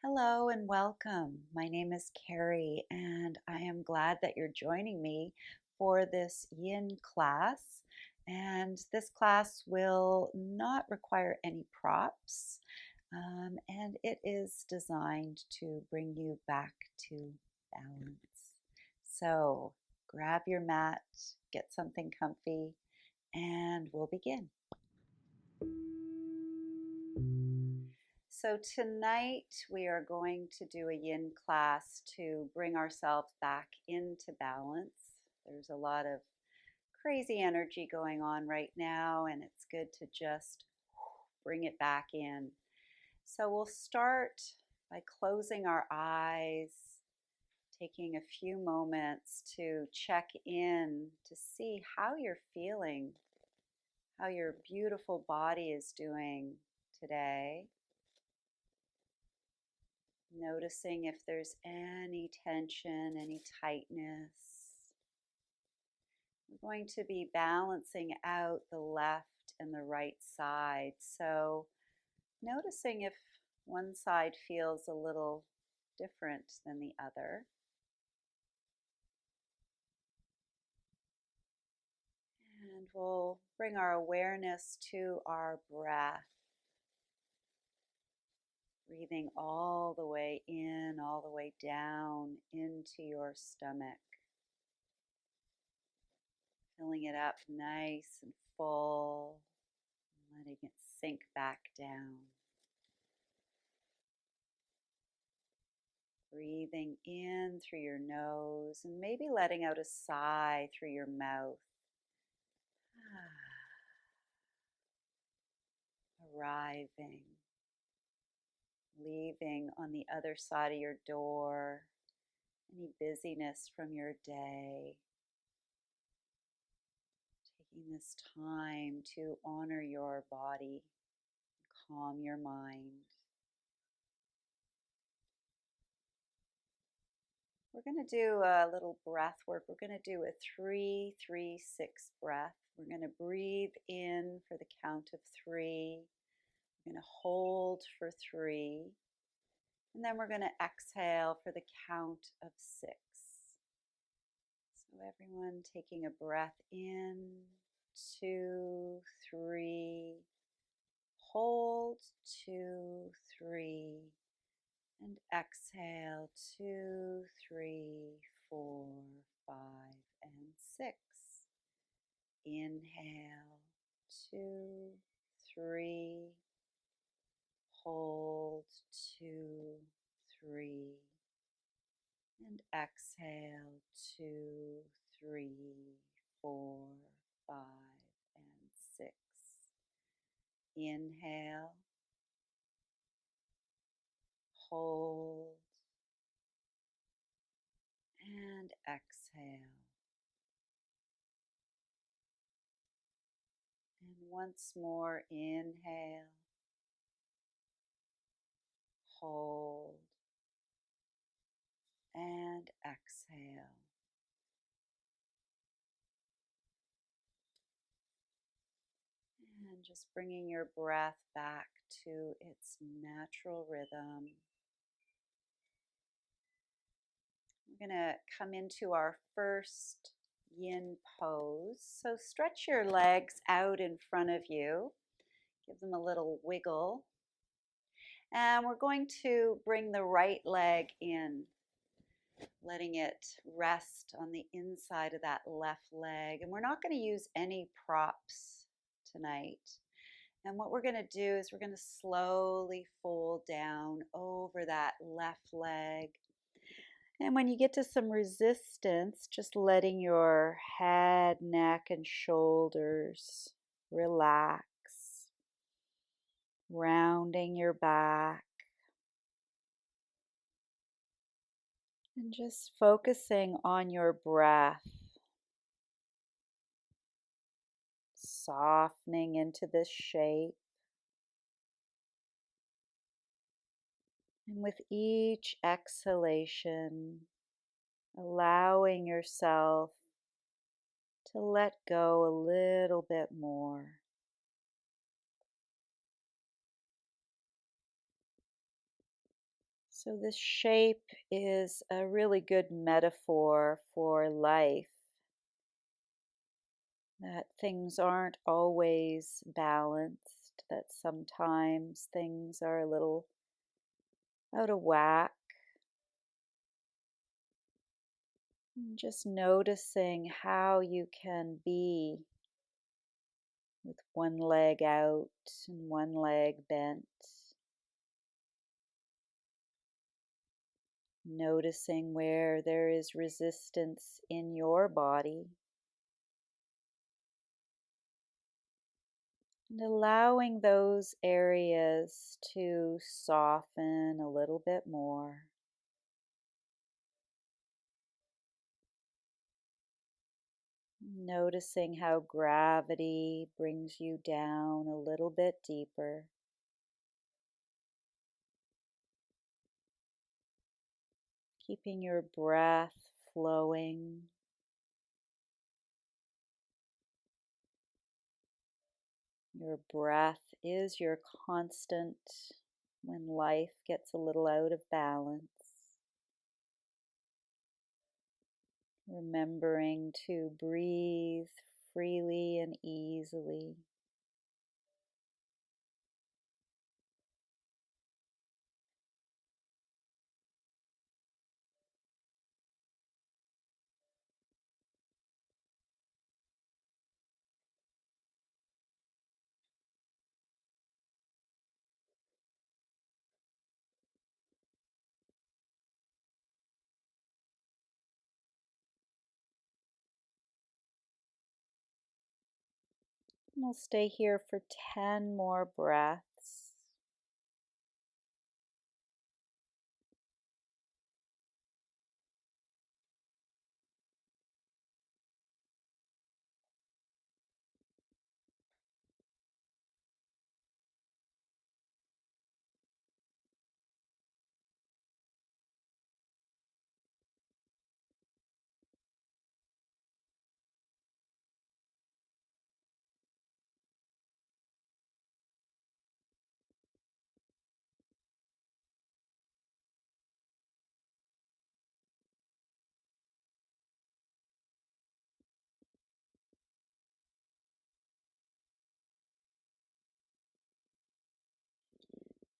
Hello and welcome. My name is Carrie, and I am glad that you're joining me for this Yin class. And this class will not require any props, and it is designed to bring you back to balance. So grab your mat, get something comfy, and we'll begin. So tonight we are going to do a yin class to bring ourselves back into balance. There's a lot of crazy energy going on right now, and it's good to just bring it back in. So we'll start by closing our eyes, taking a few moments to check in to see how you're feeling, how your beautiful body is doing today. Noticing if there's any tension, any tightness. We're going to be balancing out the left and the right side. So noticing if one side feels a little different than the other. And we'll bring our awareness to our breath. Breathing all the way in, all the way down into your stomach. Filling it up nice and full, letting it sink back down. Breathing in through your nose and maybe letting out a sigh through your mouth. Arriving, leaving on the other side of your door any busyness from your day. Taking this time to honor your body, calm your mind. We're going to do a little breath work. We're going to do a 3-3-6 breath. We're going to breathe in for the count of 3. We're going to hold for 3. And then we're going to exhale for the count of 6. So everyone taking a breath in, 2, 3, hold, 2, 3, and exhale, 2, 3, 4, 5, and 6. Inhale, 2, 3, hold, 2, 3, and exhale, 2, 3, 4, 5, and 6. Inhale, hold, and exhale. And once more, inhale, hold, and exhale. And just bringing your breath back to its natural rhythm. We're going to come into our first yin pose. So stretch your legs out in front of you. Give them a little wiggle. And we're going to bring the right leg in, letting it rest on the inside of that left leg. And we're not going to use any props tonight. And what we're going to do is we're going to slowly fold down over that left leg. And when you get to some resistance, just letting your head, neck, and shoulders relax, rounding your back, and just focusing on your breath, softening into this shape. And with each exhalation, allowing yourself to let go a little bit more. So, this shape is a really good metaphor for life, that things aren't always balanced, that sometimes things are a little out of whack. And just noticing how you can be with one leg out and one leg bent. Noticing where there is resistance in your body and allowing those areas to soften a little bit more. Noticing how gravity brings you down a little bit deeper. Keeping your breath flowing. Your breath is your constant when life gets a little out of balance. Remembering to breathe freely and easily. And we'll stay here for 10 more breaths.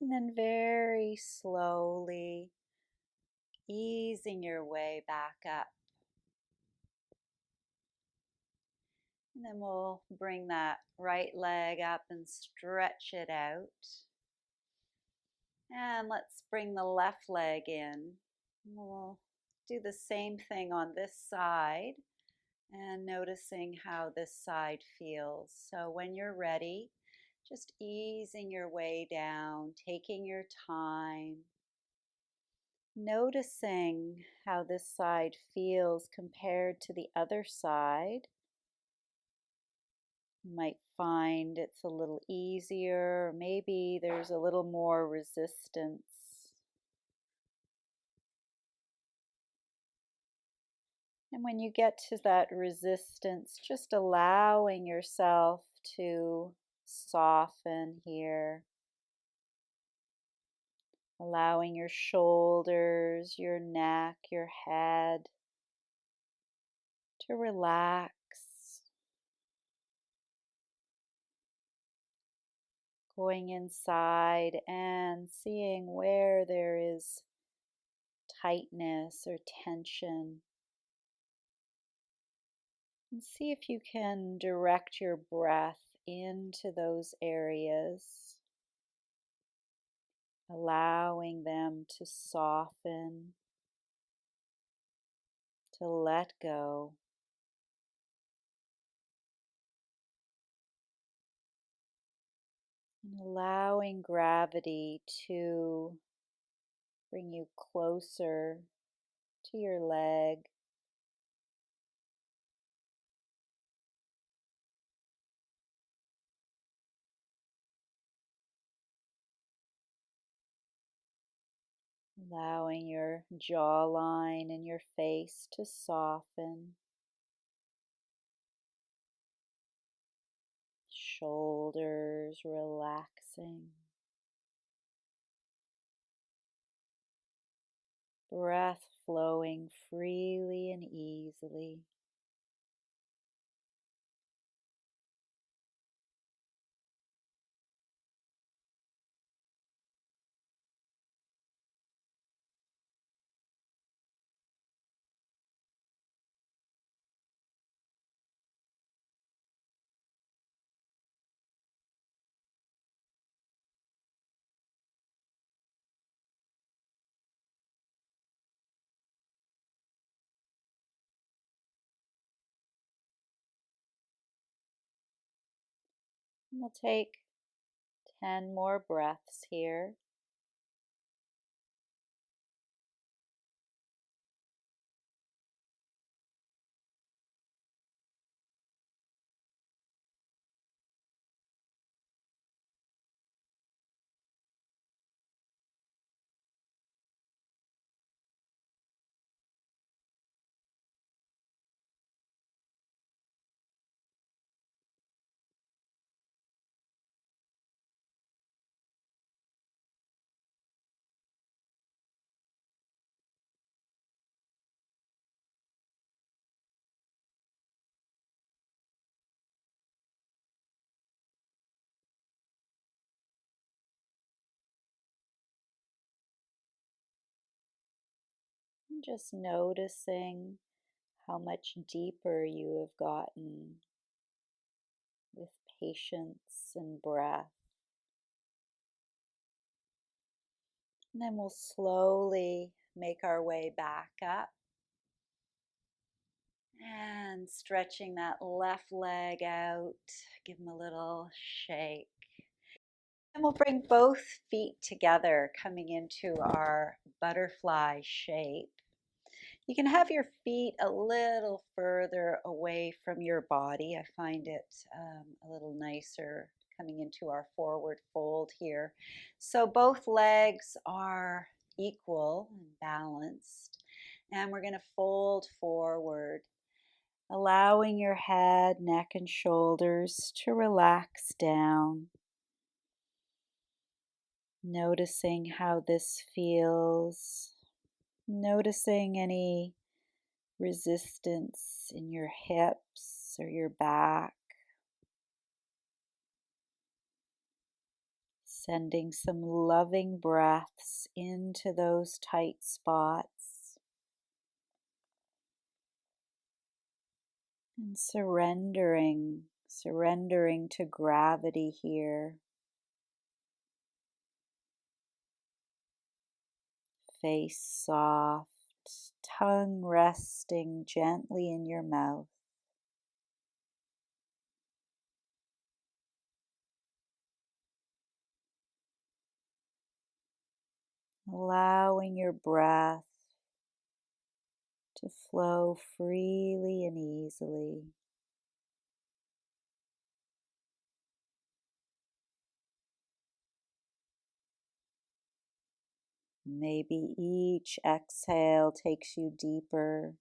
And then very slowly easing your way back up. And then we'll bring that right leg up and stretch it out. And let's bring the left leg in. We'll do the same thing on this side and noticing how this side feels. So when you're ready, just easing your way down, taking your time, noticing how this side feels compared to the other side. You might find it's a little easier, or maybe there's a little more resistance. And when you get to that resistance, just allowing yourself to soften here, allowing your shoulders, your neck, your head to relax, going inside and seeing where there is tightness or tension. And see if you can direct your breath into those areas, allowing them to soften, to let go. And allowing gravity to bring you closer to your leg. Allowing your jawline and your face to soften. Shoulders relaxing. breath flowing freely and easily. We'll take 10 more breaths here. And just noticing how much deeper you have gotten with patience and breath. And then we'll slowly make our way back up and stretching that left leg out. Give them a little shake. And we'll bring both feet together, coming into our butterfly shape. You can have your feet a little further away from your body. I find it a little nicer coming into our forward fold here. So both legs are equal and balanced. And we're going to fold forward, allowing your head, neck, and shoulders to relax down. Noticing how this feels. Noticing any resistance in your hips or your back. Sending some loving breaths into those tight spots. And surrendering to gravity here. Face soft, tongue resting gently in your mouth. Allowing your breath to flow freely and easily. Maybe each exhale takes you deeper.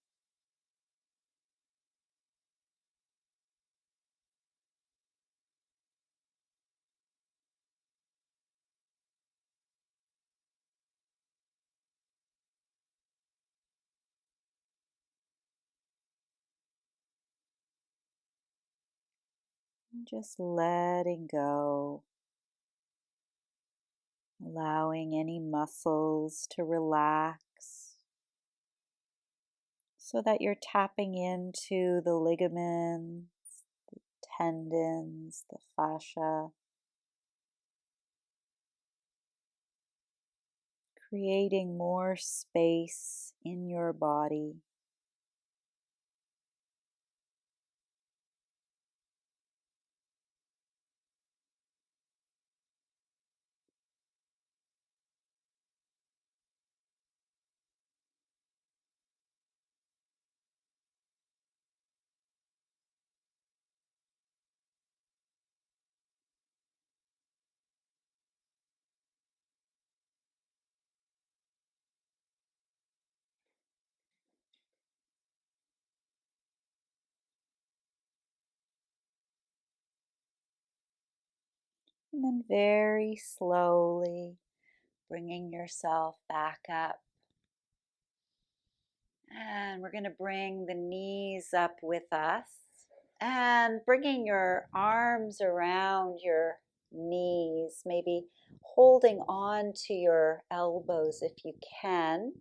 And just letting go, allowing any muscles to relax so that you're tapping into the ligaments, tendons, the fascia, creating more space in your body. And then very slowly bringing yourself back up And we're going to bring the knees up with us and bringing your arms around your knees, maybe holding on to your elbows if you can,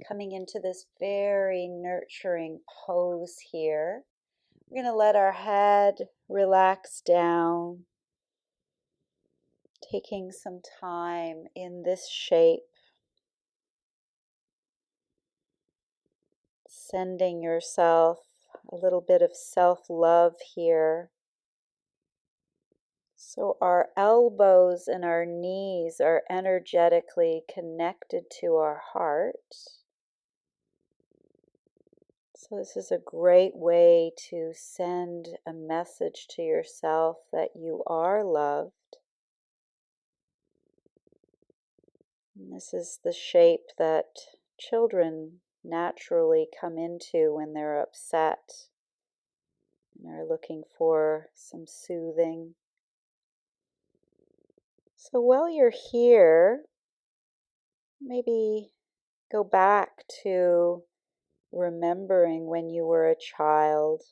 coming into this very nurturing pose here. We're going to let our head relax down, taking some time in this shape, sending yourself a little bit of self-love here. So our elbows and our knees are energetically connected to our heart. So this is a great way to send a message to yourself that you are loved. And this is the shape that children naturally come into when they're upset and are looking for some soothing. So while you're here, maybe go back to remembering when you were a child,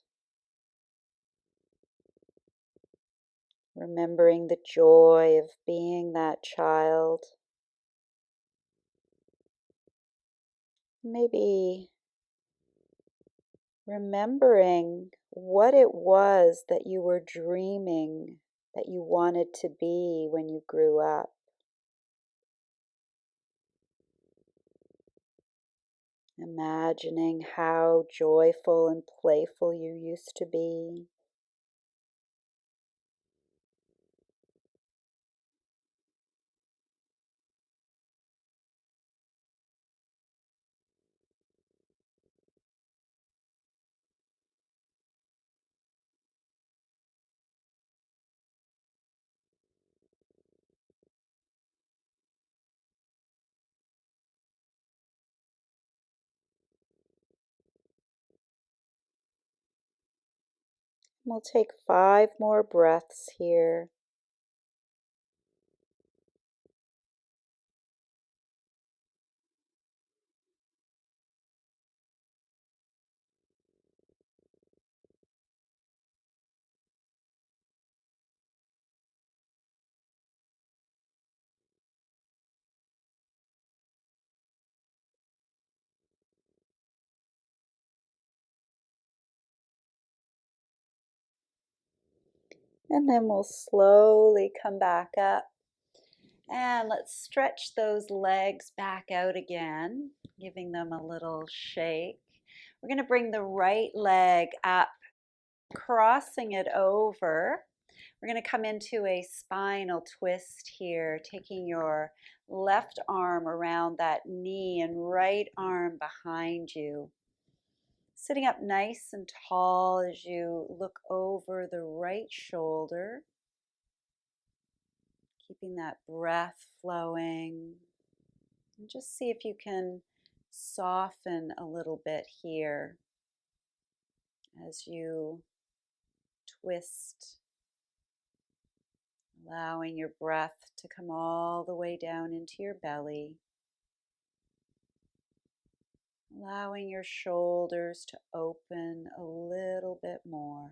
remembering the joy of being that child. Maybe remembering what it was that you were dreaming that you wanted to be when you grew up. Imagining how joyful and playful you used to be. We'll take 5 more breaths here. And then we'll slowly come back up. And let's stretch those legs back out again, giving them a little shake. We're going to bring the right leg up, crossing it over. We're going to come into a spinal twist here, taking your left arm around that knee and right arm behind you. Sitting up nice and tall as you look over the right shoulder. Keeping that breath flowing. And just see if you can soften a little bit here as you twist, allowing your breath to come all the way down into your belly, allowing your shoulders to open a little bit more.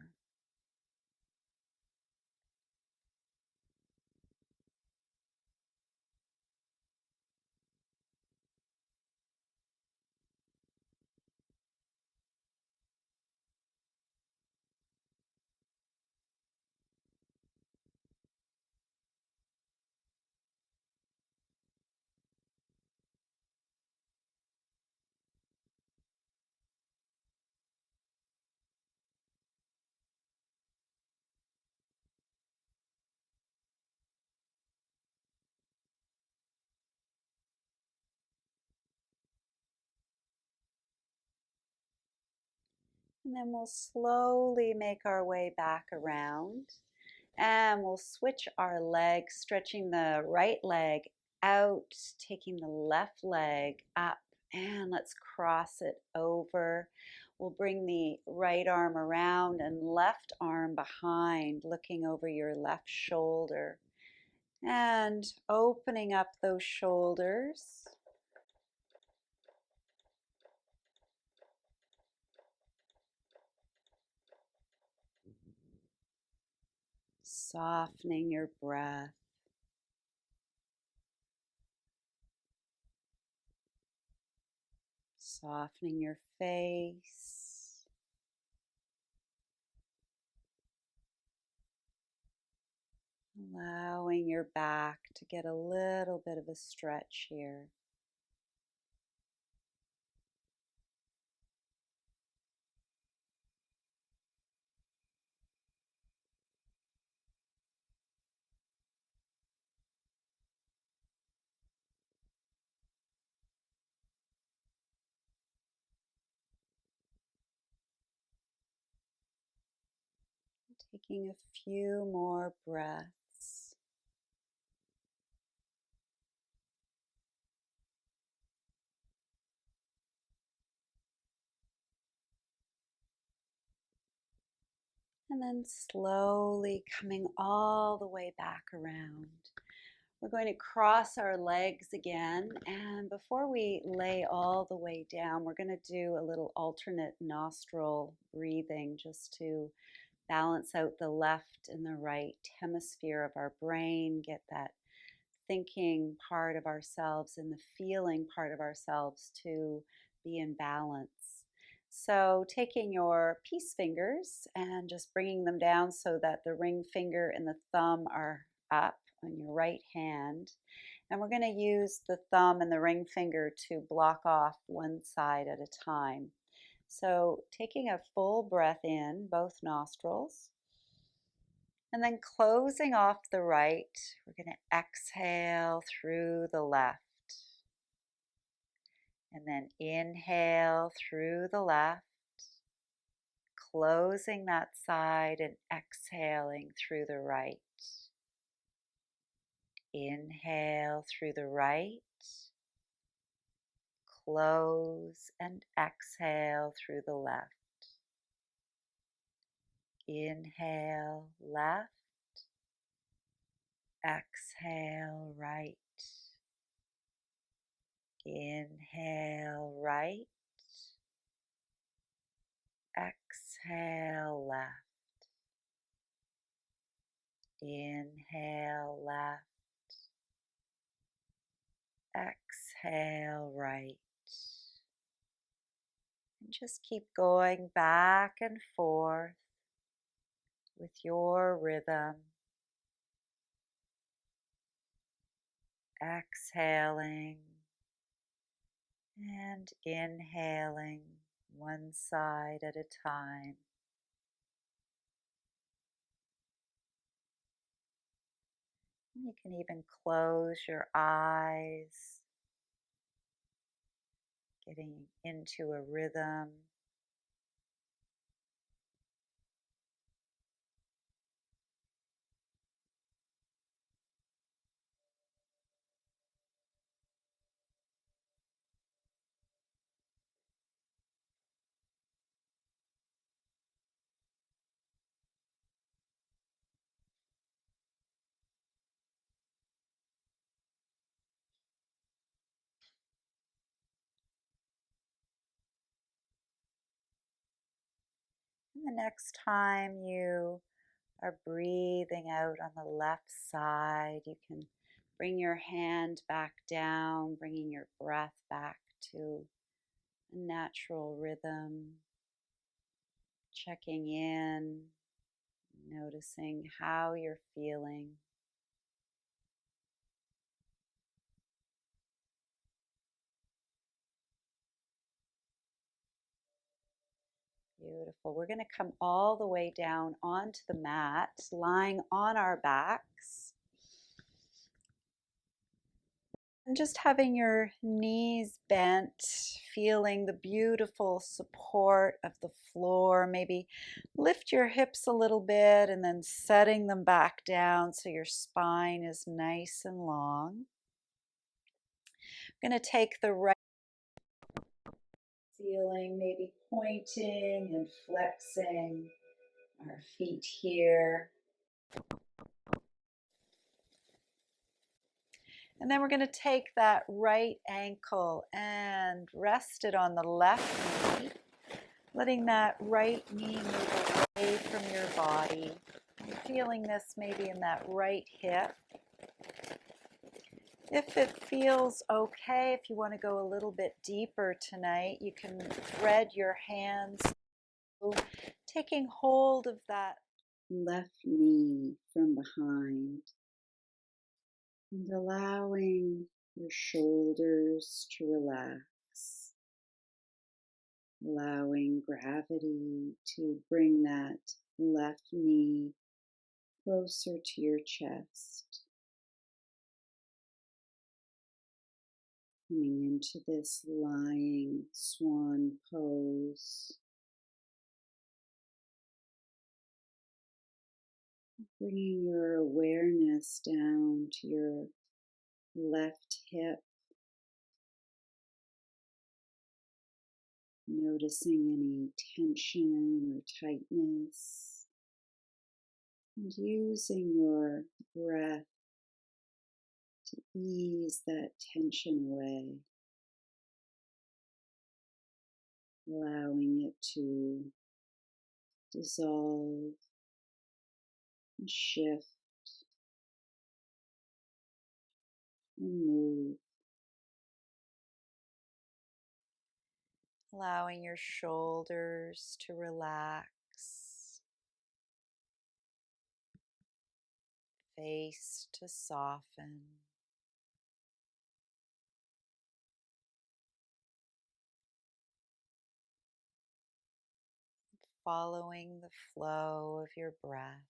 And then we'll slowly make our way back around. And we'll switch our legs, stretching the right leg out, taking the left leg up, and let's cross it over. We'll bring the right arm around and left arm behind, looking over your left shoulder. And opening up those shoulders. Softening your breath. Softening your face. Allowing your back to get a little bit of a stretch here. Taking a few more breaths. And then slowly coming all the way back around. We're going to cross our legs again, and before we lay all the way down, we're going to do a little alternate nostril breathing just to balance out the left and the right hemisphere of our brain, get that thinking part of ourselves and the feeling part of ourselves to be in balance. So taking your peace fingers and just bringing them down so that the ring finger and the thumb are up on your right hand. And we're going to use the thumb and the ring finger to block off one side at a time. So taking a full breath in, both nostrils. And then closing off the right, we're going to exhale through the left. And then inhale through the left, closing that side and exhaling through the right. Inhale through the right, close and exhale through the left. Inhale left, exhale right. Inhale right, exhale left. Inhale left, exhale right. And just keep going back and forth with your rhythm. Exhaling and inhaling one side at a time. You can even close your eyes, getting into a rhythm. And the next time you are breathing out on the left side, you can bring your hand back down, bringing your breath back to a natural rhythm, checking in, noticing how you're feeling. Beautiful. We're going to come all the way down onto the mat, lying on our backs. And just having your knees bent, feeling the beautiful support of the floor. Maybe lift your hips a little bit and then setting them back down so your spine is nice and long. I'm going to take the right feeling, maybe pointing and flexing our feet here. And then we're going to take that right ankle and rest it on the left knee, letting that right knee move away from your body. I'm feeling this maybe in that right hip. If it feels okay, if you want to go a little bit deeper tonight, you can thread your hands, taking hold of that left knee from behind and allowing your shoulders to relax, allowing gravity to bring that left knee closer to your chest. Coming into this lying swan pose, bringing your awareness down to your left hip, noticing any tension or tightness, and using your breath to ease that tension away, allowing it to dissolve and shift and move. Allowing your shoulders to relax, face to soften. Following the flow of your breath.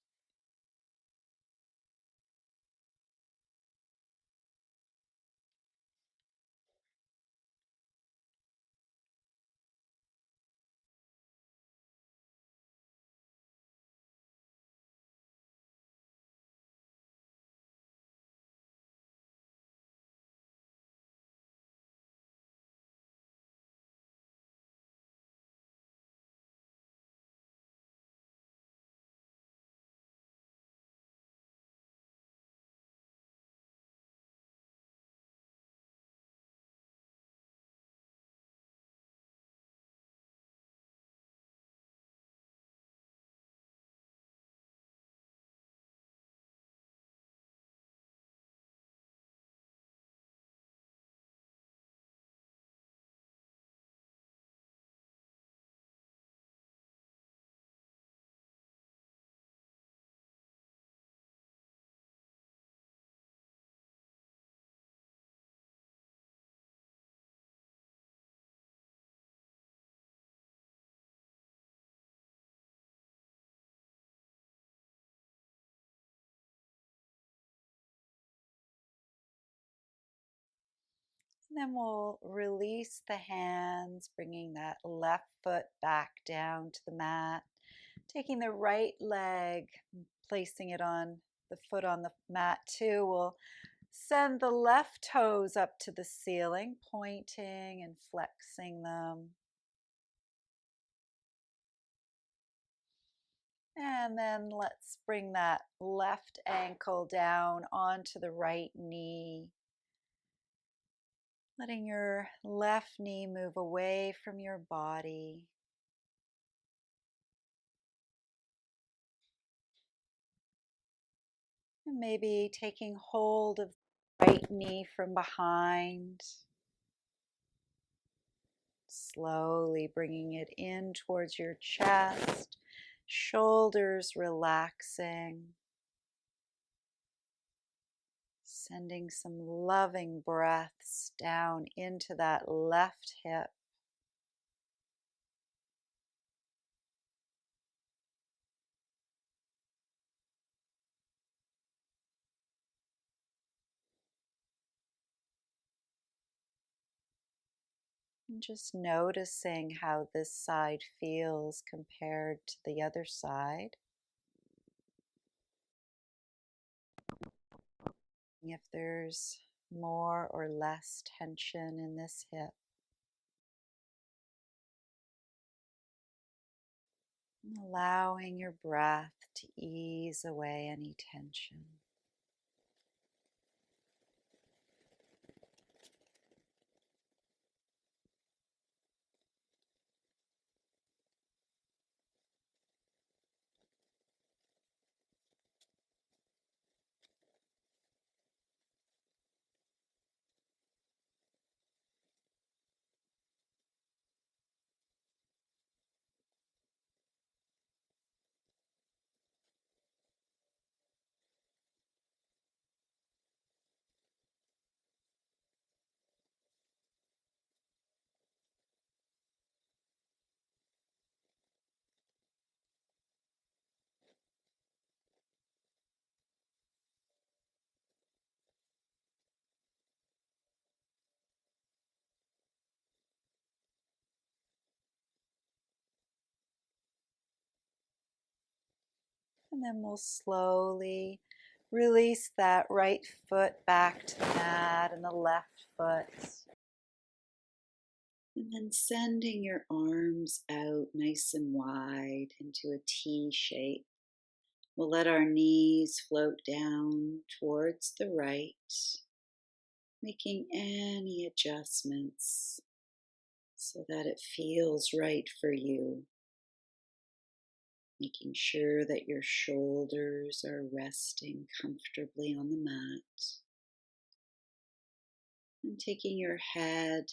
And then we'll release the hands, bringing that left foot back down to the mat, taking the right leg, placing it on the foot on the mat too. We'll send the left toes up to the ceiling, pointing and flexing them. And then let's bring that left ankle down onto the right knee. Letting your left knee move away from your body. And maybe taking hold of the right knee from behind. Slowly bringing it in towards your chest, shoulders relaxing. Sending some loving breaths down into that left hip. And just noticing how this side feels compared to the other side. If there's more or less tension in this hip. And allowing your breath to ease away any tension. And then we'll slowly release that right foot back to the mat and the left foot. And then sending your arms out nice and wide into a T shape. We'll let our knees float down towards the right, making any adjustments so that it feels right for you. Making sure that your shoulders are resting comfortably on the mat. And taking your head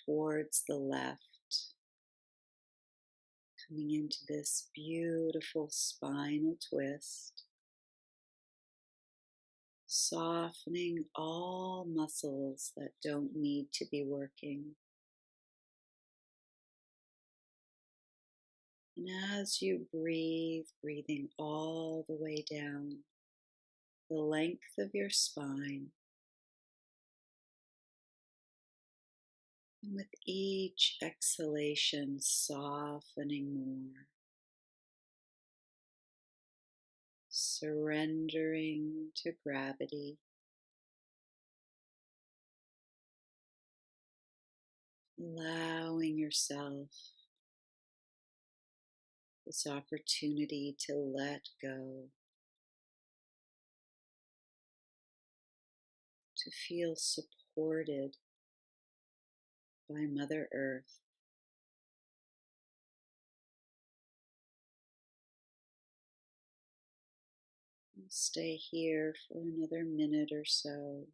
towards the left, coming into this beautiful spinal twist, softening all muscles that don't need to be working. And as you breathe, breathing all the way down the length of your spine, and with each exhalation, softening more, surrendering to gravity, allowing yourself this opportunity to let go, to feel supported by Mother Earth. Stay here for another minute or so.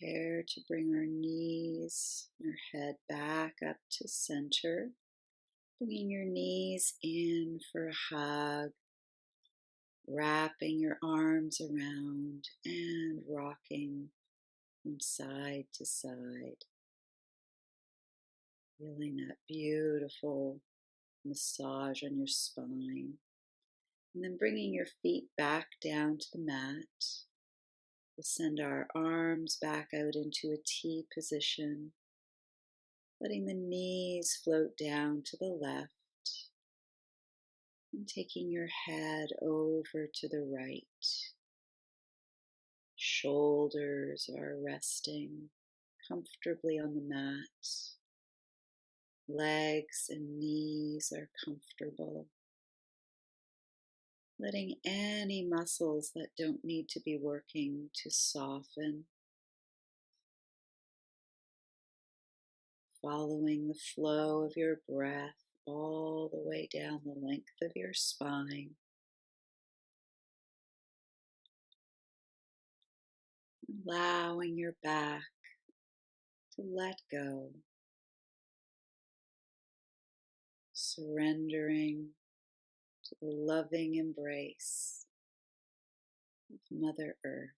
Prepare to bring our knees, our head back up to center. Bringing your knees in for a hug, wrapping your arms around and rocking from side to side. Feeling that beautiful massage on your spine. And then bringing your feet back down to the mat. We'll send our arms back out into a T position, letting the knees float down to the left, and taking your head over to the right. Shoulders are resting comfortably on the mat. Legs and knees are comfortable. Letting any muscles that don't need to be working to soften. Following the flow of your breath all the way down the length of your spine. Allowing your back to let go. Surrendering to the loving embrace of Mother Earth.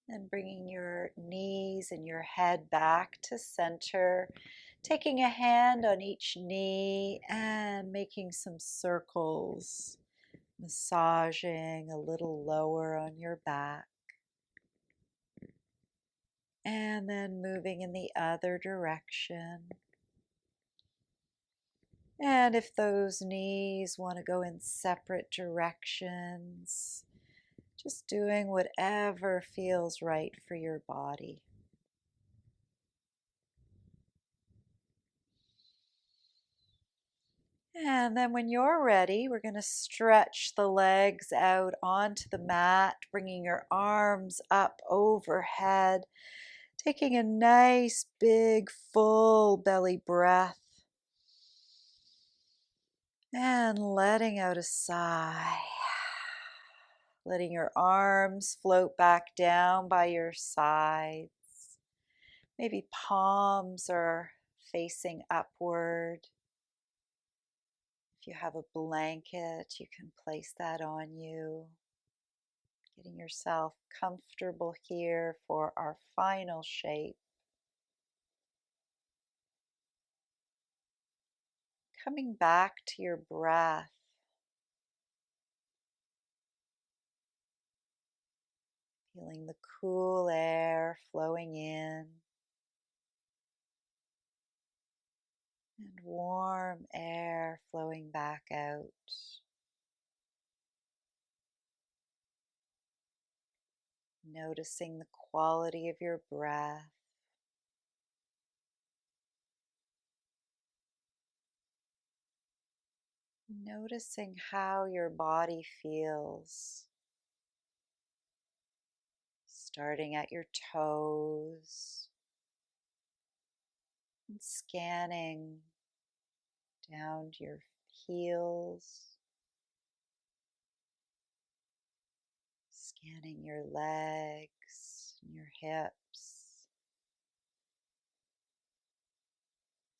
And bringing your knees and your head back to center, taking a hand on each knee and making some circles, massaging a little lower on your back. And then moving in the other direction. And if those knees want to go in separate directions, just doing whatever feels right for your body. And then when you're ready, we're going to stretch the legs out onto the mat, bringing your arms up overhead, taking a nice big full belly breath, and letting out a sigh. Letting your arms float back down by your sides. Maybe palms are facing upward. If you have a blanket, you can place that on you. Getting yourself comfortable here for our final shape. Coming back to your breath. Feeling the cool air flowing in and warm air flowing back out. Noticing the quality of your breath. Noticing how your body feels. Starting at your toes and scanning down to your heels, scanning your legs and your hips,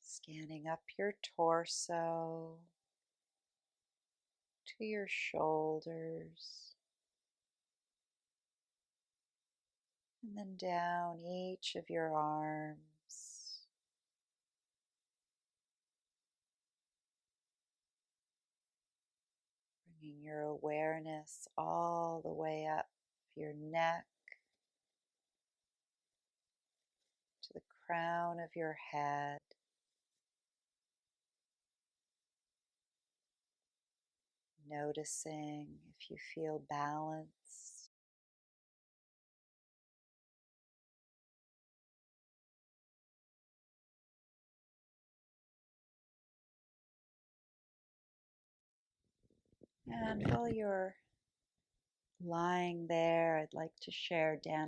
scanning up your torso to your shoulders, and then down each of your arms. Bringing your awareness all the way up your neck to the crown of your head. Noticing if you feel balanced. And while you're lying there, I'd like to share Dan